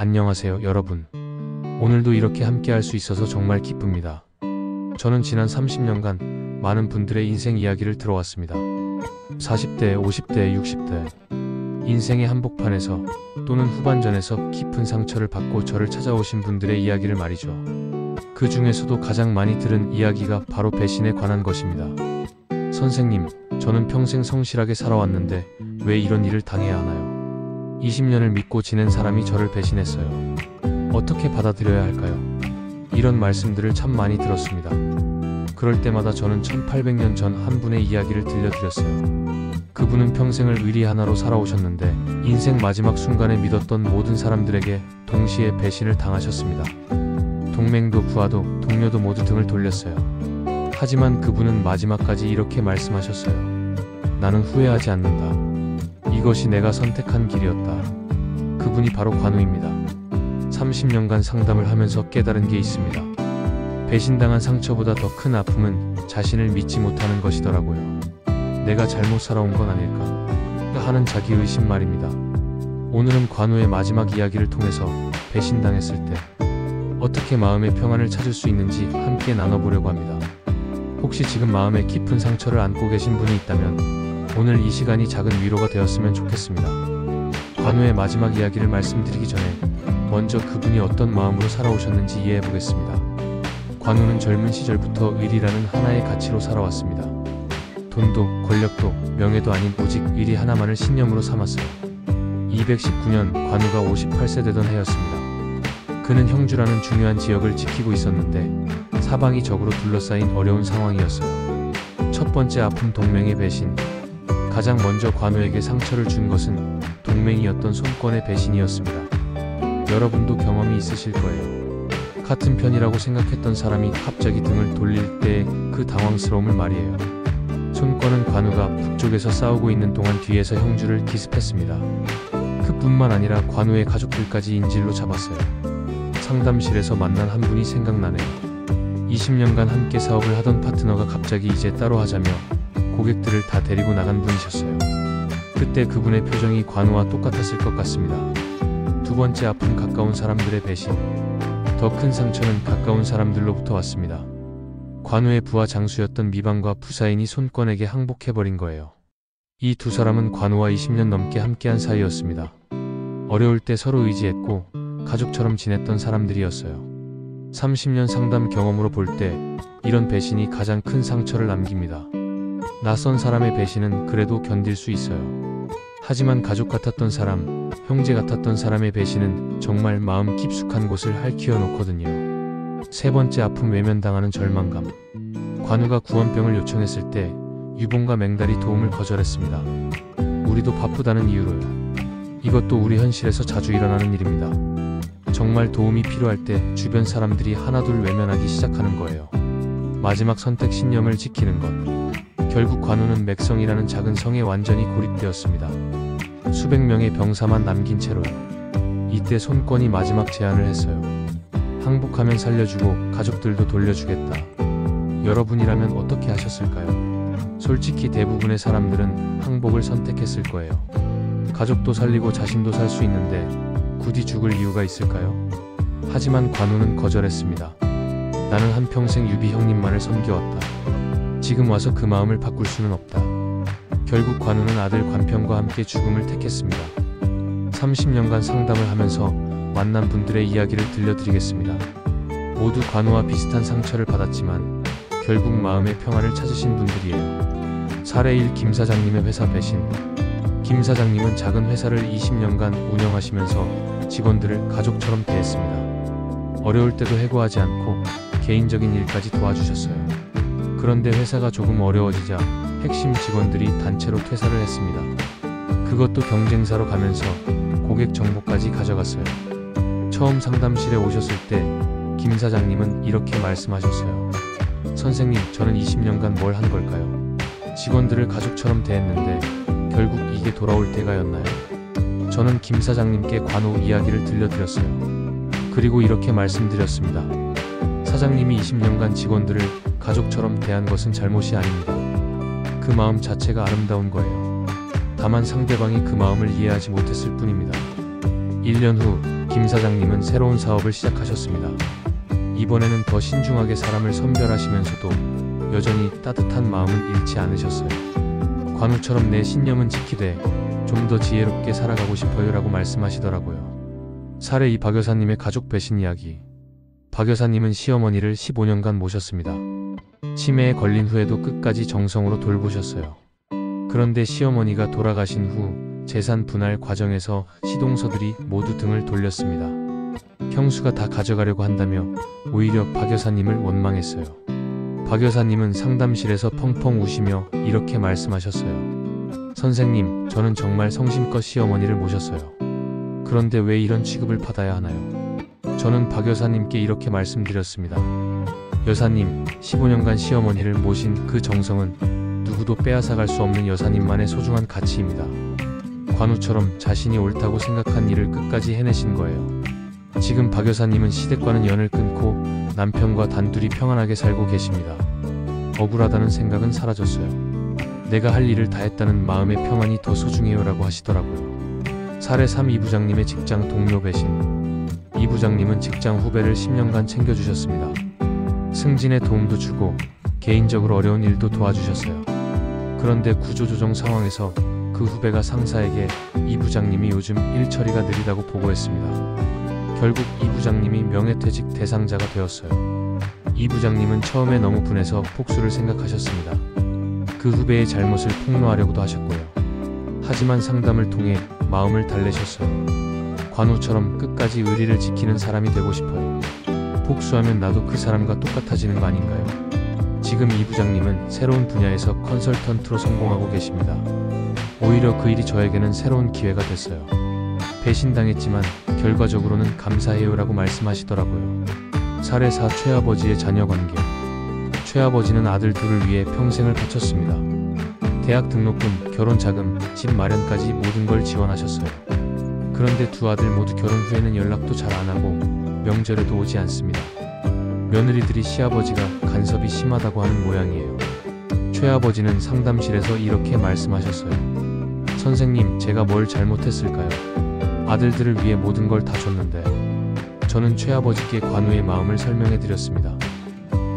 안녕하세요, 여러분. 오늘도 이렇게 함께 할 수 있어서 정말 기쁩니다. 저는 지난 30년간 많은 분들의 인생 이야기를 들어왔습니다. 40대, 50대, 60대 인생의 한복판에서 또는 후반전에서 깊은 상처를 받고 저를 찾아오신 분들의 이야기를 말이죠. 그 중에서도 가장 많이 들은 이야기가 바로 배신에 관한 것입니다. 선생님, 저는 평생 성실하게 살아왔는데 왜 이런 일을 당해야 하나요? 20년을 믿고 지낸 사람이 저를 배신했어요. 어떻게 받아들여야 할까요? 이런 말씀들을 참 많이 들었습니다. 그럴 때마다 저는 1800년 전 한 분의 이야기를 들려드렸어요. 그분은 평생을 의리 하나로 살아오셨는데 인생 마지막 순간에 믿었던 모든 사람들에게 동시에 배신을 당하셨습니다. 동맹도 부하도 동료도 모두 등을 돌렸어요. 하지만 그분은 마지막까지 이렇게 말씀하셨어요. 나는 후회하지 않는다. 이것이 내가 선택한 길이었다. 그분이 바로 관우입니다. 30년간 상담을 하면서 깨달은 게 있습니다. 배신당한 상처보다 더 큰 아픔은 자신을 믿지 못하는 것이더라고요. 내가 잘못 살아온 건 아닐까 하는 자기의심 말입니다. 오늘은 관우의 마지막 이야기를 통해서 배신당했을 때 어떻게 마음의 평안을 찾을 수 있는지 함께 나눠보려고 합니다. 혹시 지금 마음에 깊은 상처를 안고 계신 분이 있다면 오늘 이 시간이 작은 위로가 되었으면 좋겠습니다. 관우의 마지막 이야기를 말씀드리기 전에 먼저 그분이 어떤 마음으로 살아오셨는지 이해해 보겠습니다. 관우는 젊은 시절부터 의리라는 하나의 가치로 살아왔습니다. 돈도 권력도 명예도 아닌 오직 의리 하나만을 신념으로 삼았어요. 219년 관우가 58세 되던 해였습니다. 그는 형주라는 중요한 지역을 지키고 있었는데 사방이 적으로 둘러싸인 어려운 상황이었어요. 첫 번째 아픔, 동맹의 배신. 가장 먼저 관우에게 상처를 준 것은 동맹이었던 손권의 배신이었습니다. 여러분도 경험이 있으실 거예요. 같은 편이라고 생각했던 사람이 갑자기 등을 돌릴 때의 그 당황스러움을 말이에요. 손권은 관우가 북쪽에서 싸우고 있는 동안 뒤에서 형주를 기습했습니다. 그뿐만 아니라 관우의 가족들까지 인질로 잡았어요. 상담실에서 만난 한 분이 생각나네요. 20년간 함께 사업을 하던 파트너가 갑자기 이제 따로 하자며 고객들을 다 데리고 나간 분이셨어요. 그때 그분의 표정이 관우와 똑같았을 것 같습니다. 두 번째 아픔, 가까운 사람들의 배신. 더 큰 상처는 가까운 사람들로부터 왔습니다. 관우의 부하 장수였던 미방과 부사인이 손권에게 항복해버린 거예요. 이 두 사람은 관우와 20년 넘게 함께한 사이였습니다. 어려울 때 서로 의지했고 가족처럼 지냈던 사람들이었어요. 30년 상담 경험으로 볼 때 이런 배신이 가장 큰 상처를 남깁니다. 낯선 사람의 배신은 그래도 견딜 수 있어요. 하지만 가족 같았던 사람, 형제 같았던 사람의 배신은 정말 마음 깊숙한 곳을 핥혀 놓거든요. 세 번째 아픔, 외면당하는 절망감. 관우가 구원병을 요청했을 때 유봉과 맹달이 도움을 거절했습니다. 우리도 바쁘다는 이유로요. 이것도 우리 현실에서 자주 일어나는 일입니다. 정말 도움이 필요할 때 주변 사람들이 하나둘 외면하기 시작하는 거예요. 마지막 선택, 신념을 지키는 것. 결국 관우는 맥성이라는 작은 성에 완전히 고립되었습니다. 수백 명의 병사만 남긴 채로요. 이때 손권이 마지막 제안을 했어요. 항복하면 살려주고 가족들도 돌려주겠다. 여러분이라면 어떻게 하셨을까요? 솔직히 대부분의 사람들은 항복을 선택했을 거예요. 가족도 살리고 자신도 살 수 있는데 굳이 죽을 이유가 있을까요? 하지만 관우는 거절했습니다. 나는 한평생 유비 형님만을 섬겨왔다. 지금 와서 그 마음을 바꿀 수는 없다. 결국 관우는 아들 관평과 함께 죽음을 택했습니다. 30년간 상담을 하면서 만난 분들의 이야기를 들려드리겠습니다. 모두 관우와 비슷한 상처를 받았지만 결국 마음의 평안을 찾으신 분들이에요. 사례 1, 김 사장님의 회사 배신. 김 사장님은 작은 회사를 20년간 운영하시면서 직원들을 가족처럼 대했습니다. 어려울 때도 해고하지 않고 개인적인 일까지 도와주셨어요. 그런데 회사가 조금 어려워지자 핵심 직원들이 단체로 퇴사를 했습니다. 그것도 경쟁사로 가면서 고객 정보까지 가져갔어요. 처음 상담실에 오셨을 때 김 사장님은 이렇게 말씀하셨어요. 선생님, 저는 20년간 뭘 한 걸까요? 직원들을 가족처럼 대했는데 결국 이게 돌아올 때가였나요? 저는 김 사장님께 관우 이야기를 들려드렸어요. 그리고 이렇게 말씀드렸습니다. 사장님이 20년간 직원들을 가족처럼 대한 것은 잘못이 아닙니다. 그 마음 자체가 아름다운 거예요. 다만 상대방이 그 마음을 이해하지 못했을 뿐입니다. 1년 후 김 사장님은 새로운 사업을 시작하셨습니다. 이번에는 더 신중하게 사람을 선별하시면서도 여전히 따뜻한 마음은 잃지 않으셨어요. 관우처럼 내 신념은 지키되 좀 더 지혜롭게 살아가고 싶어요 라고 말씀하시더라고요. 사례 2. 박 여사님의 가족 배신 이야기. 박 여사님은 시어머니를 15년간 모셨습니다. 치매에 걸린 후에도 끝까지 정성으로 돌보셨어요. 그런데 시어머니가 돌아가신 후 재산 분할 과정에서 시동서들이 모두 등을 돌렸습니다. 형수가 다 가져가려고 한다며 오히려 박 여사님을 원망했어요. 박 여사님은 상담실에서 펑펑 우시며 이렇게 말씀하셨어요. 선생님, 저는 정말 성심껏 시어머니를 모셨어요. 그런데 왜 이런 취급을 받아야 하나요? 저는 박 여사님께 이렇게 말씀드렸습니다. 여사님, 15년간 시어머니를 모신 그 정성은 누구도 빼앗아갈 수 없는 여사님만의 소중한 가치입니다. 관우처럼 자신이 옳다고 생각한 일을 끝까지 해내신 거예요. 지금 박 여사님은 시댁과는 연을 끊고 남편과 단둘이 평안하게 살고 계십니다. 억울하다는 생각은 사라졌어요. 내가 할 일을 다 했다는 마음의 평안이 더 소중해요 라고 하시더라고요. 사례 3. 이 부장님의 직장 동료 배신. 이 부장님은 직장 후배를 10년간 챙겨주셨습니다. 승진에 도움도 주고 개인적으로 어려운 일도 도와주셨어요. 그런데 구조조정 상황에서 그 후배가 상사에게 이 부장님이 요즘 일 처리가 느리다고 보고했습니다. 결국 이 부장님이 명예퇴직 대상자가 되었어요. 이 부장님은 처음에 너무 분해서 복수를 생각하셨습니다. 그 후배의 잘못을 폭로하려고도 하셨고요. 하지만 상담을 통해 마음을 달래셨어요. 관우처럼 끝까지 의리를 지키는 사람이 되고 싶어요. 복수하면 나도 그 사람과 똑같아지는 거 아닌가요? 지금 이 부장님은 새로운 분야에서 컨설턴트로 성공하고 계십니다. 오히려 그 일이 저에게는 새로운 기회가 됐어요. 배신당했지만 결과적으로는 감사해요 라고 말씀하시더라고요. 사례 4. 최아버지의 자녀관계. 최아버지는 아들 둘을 위해 평생을 바쳤습니다. 대학 등록금, 결혼자금, 집 마련까지 모든 걸 지원하셨어요. 그런데 두 아들 모두 결혼 후에는 연락도 잘 안하고 명절에도 오지 않습니다. 며느리들이 시아버지가 간섭이 심하다고 하는 모양이에요. 최아버지는 상담실에서 이렇게 말씀하셨어요. 선생님, 제가 뭘 잘못했을까요? 아들들을 위해 모든 걸 다 줬는데. 저는 최아버지께 관우의 마음을 설명해 드렸습니다.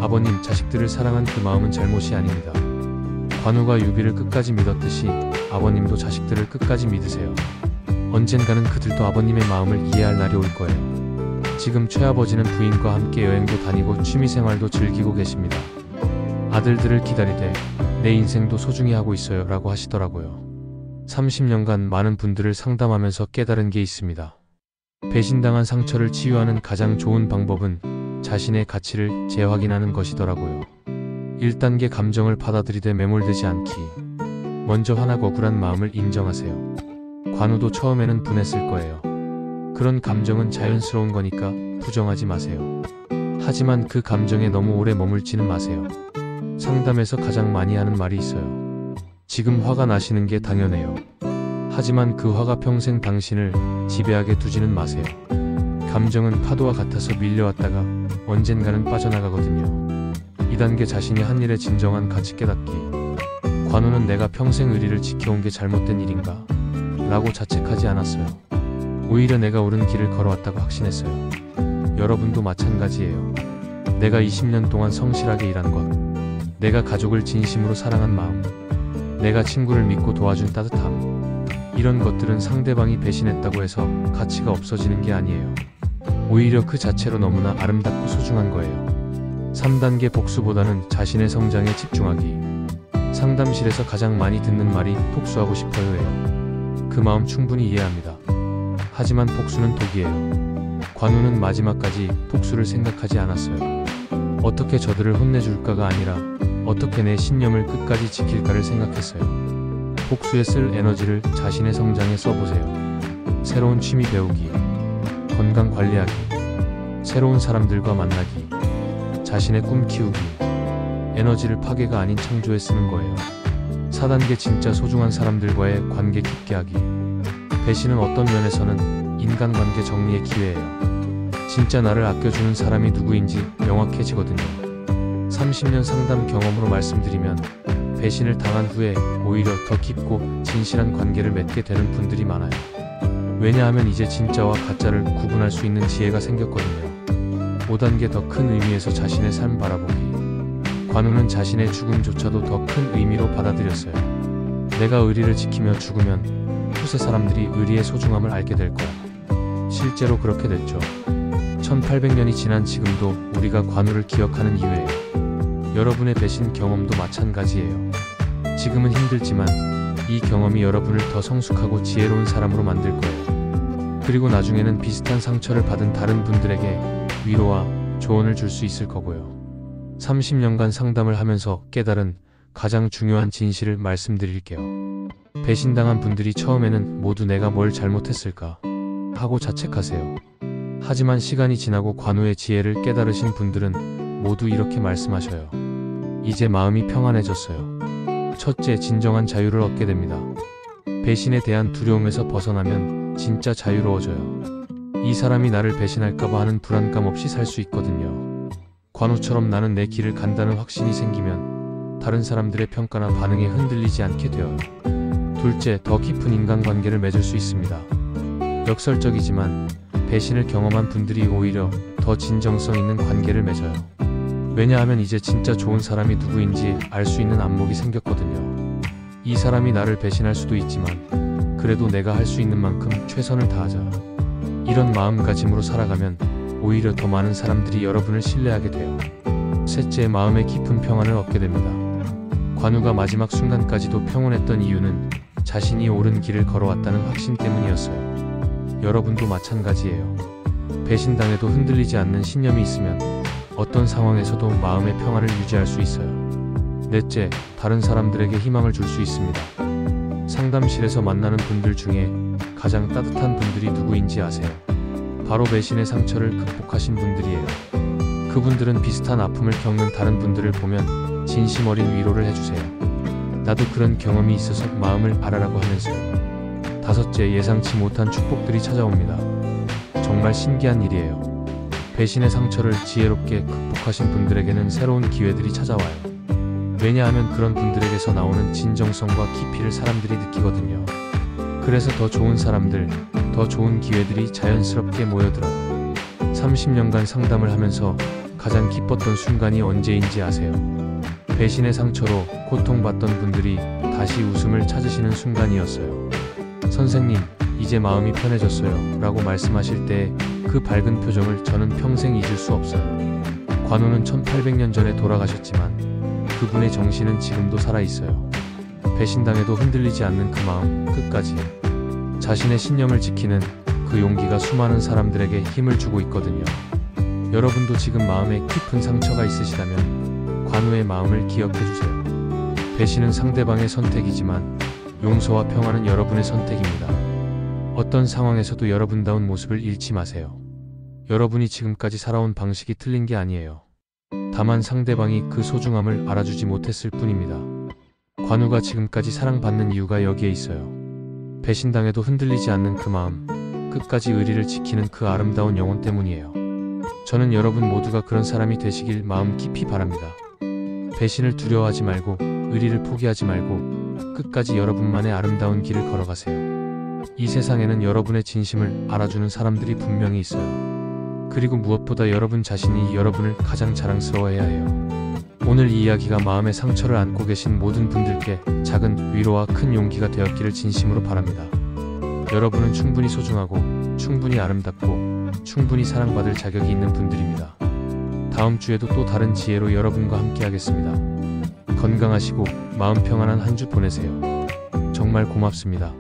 아버님, 자식들을 사랑한 그 마음은 잘못이 아닙니다. 관우가 유비를 끝까지 믿었듯이 아버님도 자식들을 끝까지 믿으세요. 언젠가는 그들도 아버님의 마음을 이해할 날이 올 거예요. 지금 최아버지는 부인과 함께 여행도 다니고 취미생활도 즐기고 계십니다. 아들들을 기다리되 내 인생도 소중히 하고 있어요 라고 하시더라고요. 30년간 많은 분들을 상담하면서 깨달은 게 있습니다. 배신당한 상처를 치유하는 가장 좋은 방법은 자신의 가치를 재확인하는 것이더라고요. 1단계 감정을 받아들이되 매몰되지 않기. 먼저 화나고 억울한 마음을 인정하세요. 관우도 처음에는 분했을 거예요. 그런 감정은 자연스러운 거니까 부정하지 마세요. 하지만 그 감정에 너무 오래 머물지는 마세요. 상담에서 가장 많이 하는 말이 있어요. 지금 화가 나시는 게 당연해요. 하지만 그 화가 평생 당신을 지배하게 두지는 마세요. 감정은 파도와 같아서 밀려왔다가 언젠가는 빠져나가거든요. 2단계 자신이 한 일의 진정한 가치 깨닫기. 관우는 내가 평생 의리를 지켜온 게 잘못된 일인가? 라고 자책하지 않았어요. 오히려 내가 옳은 길을 걸어왔다고 확신했어요. 여러분도 마찬가지예요. 내가 20년 동안 성실하게 일한 것, 내가 가족을 진심으로 사랑한 마음, 내가 친구를 믿고 도와준 따뜻함, 이런 것들은 상대방이 배신했다고 해서 가치가 없어지는 게 아니에요. 오히려 그 자체로 너무나 아름답고 소중한 거예요. 3단계 복수보다는 자신의 성장에 집중하기. 상담실에서 가장 많이 듣는 말이 복수하고 싶어요예요. 그 마음 충분히 이해합니다. 하지만 복수는 독이에요. 관우는 마지막까지 복수를 생각하지 않았어요. 어떻게 저들을 혼내줄까가 아니라 어떻게 내 신념을 끝까지 지킬까를 생각했어요. 복수에 쓸 에너지를 자신의 성장에 써보세요. 새로운 취미 배우기, 건강 관리하기, 새로운 사람들과 만나기, 자신의 꿈 키우기. 에너지를 파괴가 아닌 창조에 쓰는 거예요. 4단계 진짜 소중한 사람들과의 관계 깊게 하기. 배신은 어떤 면에서는 인간관계 정리의 기회예요. 진짜 나를 아껴주는 사람이 누구인지 명확해지거든요. 30년 상담 경험으로 말씀드리면 배신을 당한 후에 오히려 더 깊고 진실한 관계를 맺게 되는 분들이 많아요. 왜냐하면 이제 진짜와 가짜를 구분할 수 있는 지혜가 생겼거든요. 5단계 더 큰 의미에서 자신의 삶 바라보기. 관우는 자신의 죽음조차도 더 큰 의미로 받아들였어요. 내가 의리를 지키며 죽으면 후세 사람들이 의리의 소중함을 알게 될 거야. 실제로 그렇게 됐죠. 1800년이 지난 지금도 우리가 관우를 기억하는 이유예요. 여러분의 배신 경험도 마찬가지예요. 지금은 힘들지만 이 경험이 여러분을 더 성숙하고 지혜로운 사람으로 만들 거예요. 그리고 나중에는 비슷한 상처를 받은 다른 분들에게 위로와 조언을 줄 수 있을 거고요. 30년간 상담을 하면서 깨달은 가장 중요한 진실을 말씀드릴게요. 배신당한 분들이 처음에는 모두 내가 뭘 잘못했을까 하고 자책하세요. 하지만 시간이 지나고 관우의 지혜를 깨달으신 분들은 모두 이렇게 말씀하셔요. 이제 마음이 평안해졌어요. 첫째, 진정한 자유를 얻게 됩니다. 배신에 대한 두려움에서 벗어나면 진짜 자유로워져요. 이 사람이 나를 배신할까봐 하는 불안감 없이 살 수 있거든요. 관우처럼 나는 내 길을 간다는 확신이 생기면 다른 사람들의 평가나 반응에 흔들리지 않게 되어요. 둘째, 더 깊은 인간관계를 맺을 수 있습니다. 역설적이지만 배신을 경험한 분들이 오히려 더 진정성 있는 관계를 맺어요. 왜냐하면 이제 진짜 좋은 사람이 누구인지 알 수 있는 안목이 생겼거든요. 이 사람이 나를 배신할 수도 있지만 그래도 내가 할 수 있는 만큼 최선을 다하자. 이런 마음가짐으로 살아가면 오히려 더 많은 사람들이 여러분을 신뢰하게 돼요. 셋째, 마음의 깊은 평안을 얻게 됩니다. 관우가 마지막 순간까지도 평온했던 이유는 자신이 옳은 길을 걸어왔다는 확신 때문이었어요. 여러분도 마찬가지예요. 배신당해도 흔들리지 않는 신념이 있으면 어떤 상황에서도 마음의 평화를 유지할 수 있어요. 넷째, 다른 사람들에게 희망을 줄 수 있습니다. 상담실에서 만나는 분들 중에 가장 따뜻한 분들이 누구인지 아세요? 바로 배신의 상처를 극복하신 분들이에요. 그분들은 비슷한 아픔을 겪는 다른 분들을 보면 진심 어린 위로를 해주세요. 나도 그런 경험이 있어서 마음을 알아라고 하면서요. 다섯째, 예상치 못한 축복들이 찾아옵니다. 정말 신기한 일이에요. 배신의 상처를 지혜롭게 극복하신 분들에게는 새로운 기회들이 찾아와요. 왜냐하면 그런 분들에게서 나오는 진정성과 깊이를 사람들이 느끼거든요. 그래서 더 좋은 사람들, 더 좋은 기회들이 자연스럽게 모여들어요. 30년간 상담을 하면서 가장 기뻤던 순간이 언제인지 아세요? 배신의 상처로 고통받던 분들이 다시 웃음을 찾으시는 순간이었어요. 선생님, 이제 마음이 편해졌어요 라고 말씀하실 때 그 밝은 표정을 저는 평생 잊을 수 없어요. 관우는 1800년 전에 돌아가셨지만 그분의 정신은 지금도 살아있어요. 배신당해도 흔들리지 않는 그 마음, 끝까지 자신의 신념을 지키는 그 용기가 수많은 사람들에게 힘을 주고 있거든요. 여러분도 지금 마음에 깊은 상처가 있으시다면 관우의 마음을 기억해주세요. 배신은 상대방의 선택이지만 용서와 평화는 여러분의 선택입니다. 어떤 상황에서도 여러분다운 모습을 잃지 마세요. 여러분이 지금까지 살아온 방식이 틀린 게 아니에요. 다만 상대방이 그 소중함을 알아주지 못했을 뿐입니다. 관우가 지금까지 사랑받는 이유가 여기에 있어요. 배신당해도 흔들리지 않는 그 마음, 끝까지 의리를 지키는 그 아름다운 영혼 때문이에요. 저는 여러분 모두가 그런 사람이 되시길 마음 깊이 바랍니다. 배신을 두려워하지 말고 의리를 포기하지 말고 끝까지 여러분만의 아름다운 길을 걸어가세요. 이 세상에는 여러분의 진심을 알아주는 사람들이 분명히 있어요. 그리고 무엇보다 여러분 자신이 여러분을 가장 자랑스러워해야 해요. 오늘 이 이야기가 마음의 상처를 안고 계신 모든 분들께 작은 위로와 큰 용기가 되었기를 진심으로 바랍니다. 여러분은 충분히 소중하고 충분히 아름답고 충분히 사랑받을 자격이 있는 분들입니다. 다음 주에도 또 다른 지혜로 여러분과 함께 하겠습니다. 건강하시고 마음 평안한 한 주 보내세요. 정말 고맙습니다.